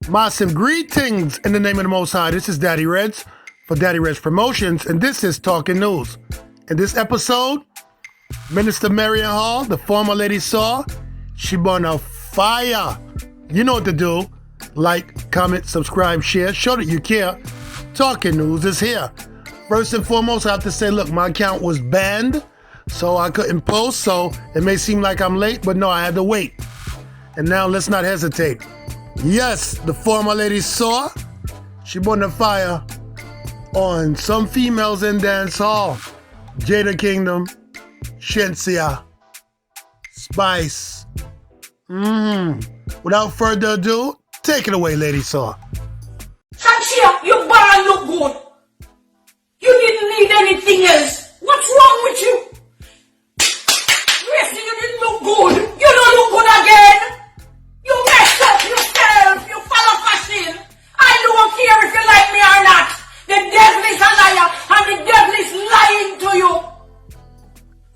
Massive greetings in the name of the Most High. This is Daddy Reds for Daddy Reds Promotions, and this is Talking News. In this episode, Minister Marion Hall, the former Lady Saw, she burn a fire. You know what to do. Like, comment, subscribe, share. Show that you care. Talking News is here. First and foremost, I have to say, look, my account was banned, so I couldn't post, so it may seem like I'm late, but no, I had to wait. And now let's not hesitate. Yes, the former Lady Saw, she burned a fire on some females in dance hall. Jada Kingdom, Sheensea, Spice. Without further ado, take it away, Lady Saw. Sheensea, your bar look good. You didn't need anything else. What's wrong with you? Yes, you didn't look good. You don't look good again. You messed up yourself. You follow fashion. I don't care if you like me or not. The devil is a liar and the devil is lying to you.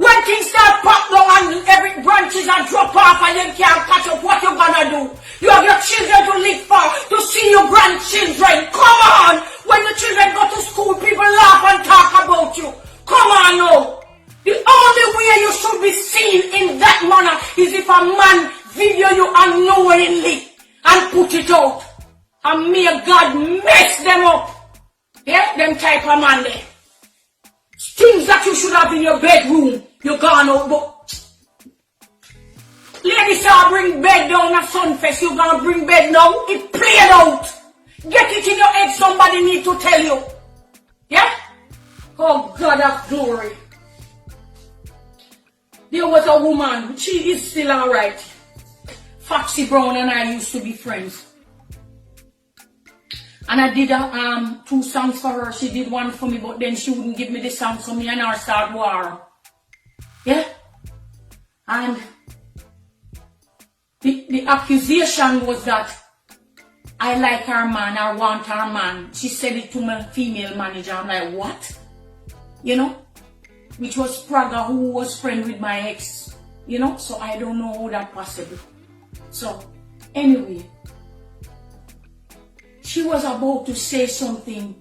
When things start pop down and every branches are drop off and you can't catch up, what you gonna do? You have your children to live for, to see your grandchildren. Come on! When the children go to school, people laugh and talk about you. Come on now! The only way you should be seen in that manner is if a man video you unknowingly and put it out. And may God mess them up. Yeah, them type of man there. Things that you should have in your bedroom, you gone out, but ladies are bring bed down at Sunfest, you gonna bring bed now, it played out. Get it in your head, somebody need to tell you. Yeah? Oh God of glory. There was a woman, she is still alright. Foxy Brown and I used to be friends. And I did 2 songs for her. She did one for me, but then she wouldn't give me the song, so me and her start war. Yeah? And the accusation was that I like her man, I want her man. She said it to my female manager. I'm like, what? You know? Which was Praga, who was friend with my ex. You know? So I don't know how that possible. So, anyway. She was about to say something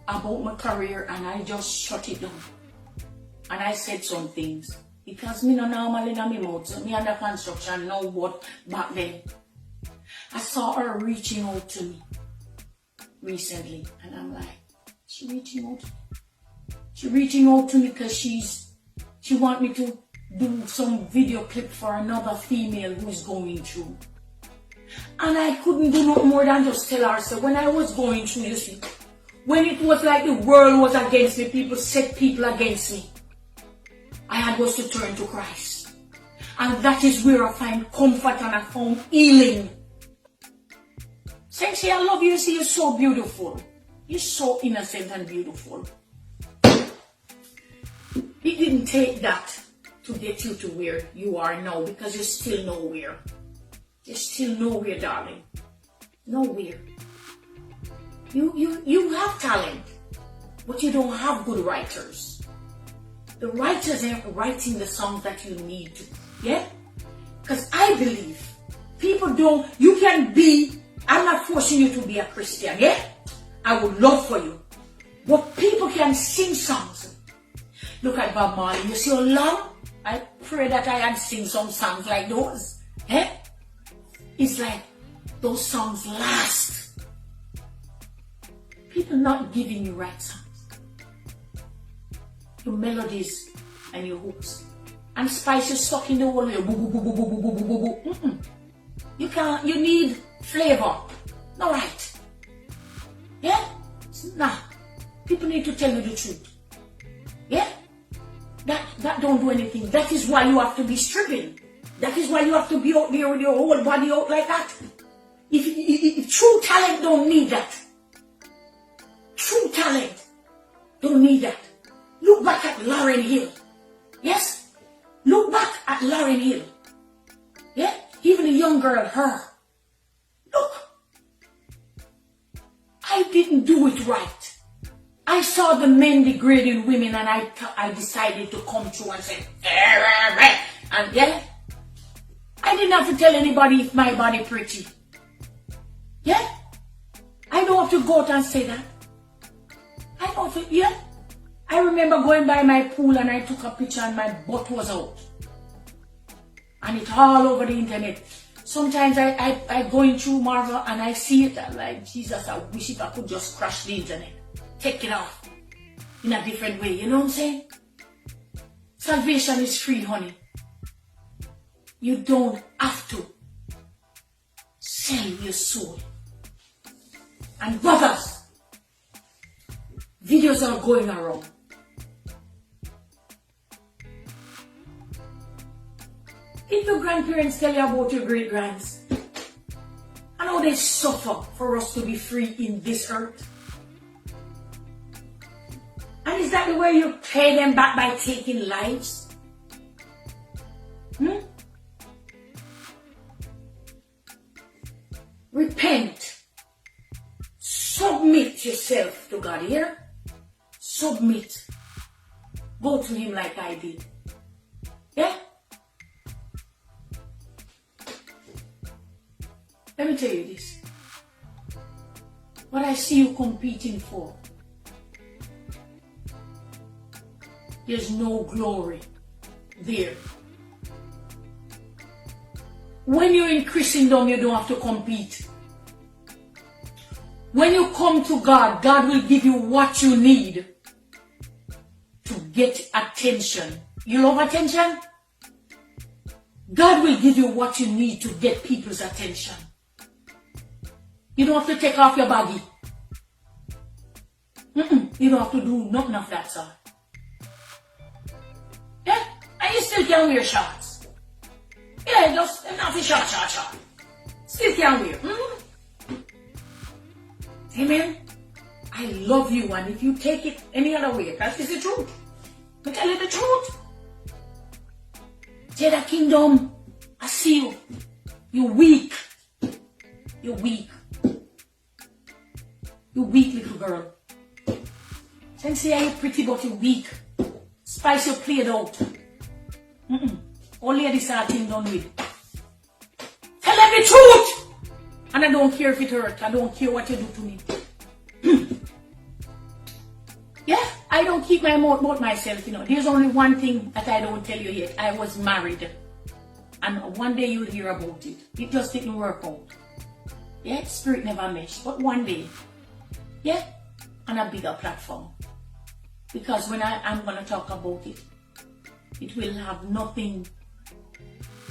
about my career and I just shut it down. And I said some things. Because me no normal in my mouth, so me under construction now, but back then. I saw her reaching out to me recently. And I'm like, she reaching out? She reaching out to me because she want me to do some video clip for another female who is going through. And I couldn't do no more than just tell her, so when I was going through, you see, when it was like the world was against me, people set people against me, I had was to turn to Christ. And that is where I find comfort and I found healing. Sheensea, I love you. See, you're so beautiful. You're so innocent and beautiful. It didn't take that to get you to where you are now because you're still nowhere. You're still nowhere, darling. Nowhere. You have talent, but you don't have good writers. The writers aren't writing the songs that you need to. Yeah? Because I believe people don't, you can be, I'm not forcing you to be a Christian, yeah? I would love for you. But people can sing songs. Look at Bob Marley. You see how long? I pray that I had sing some songs like those. Eh? It's like those songs last. People not giving you right songs. Your melodies and your hooks. And Spice is stuck in the wall. You can't, you need flavor. Not right. Yeah? Nah. People need to tell you the truth. Yeah? That don't do anything. That is why you have to be stripping. That is why you have to be out there with your whole body out like that. If true talent don't need that. True talent don't need that. Look back at Lauryn Hill. Yes? Look back at Lauryn Hill. Yeah? Even a young girl, her. Look. I didn't do it right. I saw the men degrading women and I decided to come through and say, and yeah, I didn't have to tell anybody if my body pretty. Yeah? to go out and say that. I know to, yeah. I remember going by my pool and I took a picture and my butt was out. And it's all over the internet. Sometimes I going through Marvel and I see it. I'm like, Jesus, I wish if I could just crash the internet. Take it off. In a different way. You know what I'm saying? Salvation is free, honey. You don't have to sell your soul. And brothers, videos are going around. If your grandparents tell you about your great-grands, I know they suffer for us to be free in this earth. And is that the way you pay them back by taking lives? Repent. Submit yourself to God here. Submit. Go to Him like I did. Yeah? Let me tell you this. What I see you competing for, there's no glory there. When you're in Christendom, you don't have to compete. When you come to God, God will give you what you need to get attention. You love attention? God will give you what you need to get people's attention. You don't have to take off your baggie. You don't have to do nothing of that sort. Yeah? And you still can wear shorts. Yeah, just not short. Still can wear. Amen? I love you, and if you take it any other way, that is the truth. I tell you the truth. Jada Kingdom, I see you. You're weak. You're weak. You weak little girl. Sheensea, you're pretty but you're weak. Spice you played out. Only this are thing done with. Tell them the truth! And I don't care if it hurts. I don't care what you do to me. Yeah, I don't keep my mouth about myself, you know. There's only one thing that I don't tell you yet. I was married. And one day you'll hear about it. It just didn't work out. Yeah, spirit never meshed. But one day, yeah, on a bigger platform. Because when I'm going to talk about it, it will have nothing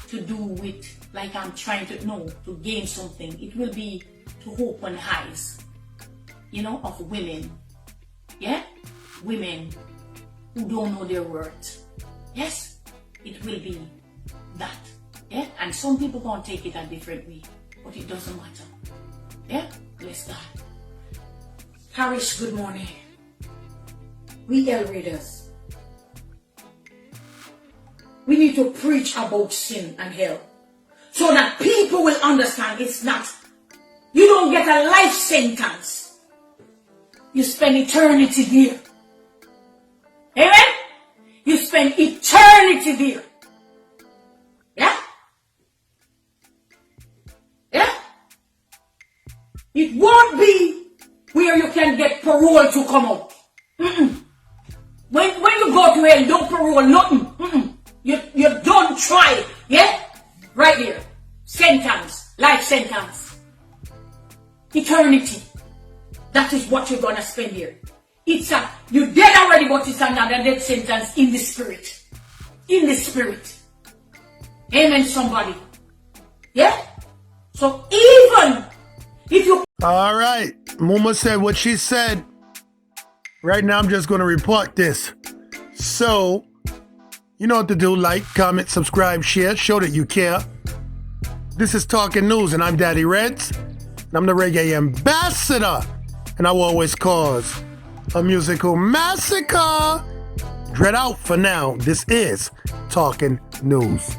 to do with, like I'm trying to, no, to gain something. It will be to open eyes, you know, of women. Yeah? Women who don't know their worth. Yes? It will be that. Yeah? And some people can't take it a different way. But it doesn't matter. Yeah? Bless God. Parish, good morning. We hell readers. We need to preach about sin and hell. So that people will understand it's not. You don't get a life sentence. You spend eternity there. Amen? You spend eternity there. Yeah? Yeah? It won't be where you can get parole to come out. When you go to hell, don't parole nothing. You don't try. Yeah? Right there. Sentence. Life sentence. Eternity. That is what you're going to spend here. You're dead already, but it's another death sentence in the spirit. In the spirit. Amen, somebody. Yeah? So even if you... All right. Muma said what she said. Right now, I'm just going to report this. So, you know what to do. Like, comment, subscribe, share. Show that you care. This is Talking News, and I'm Daddy Reds. And I'm the reggae ambassador. And I will always cause a musical massacre. Dread out for now. This is Talking News.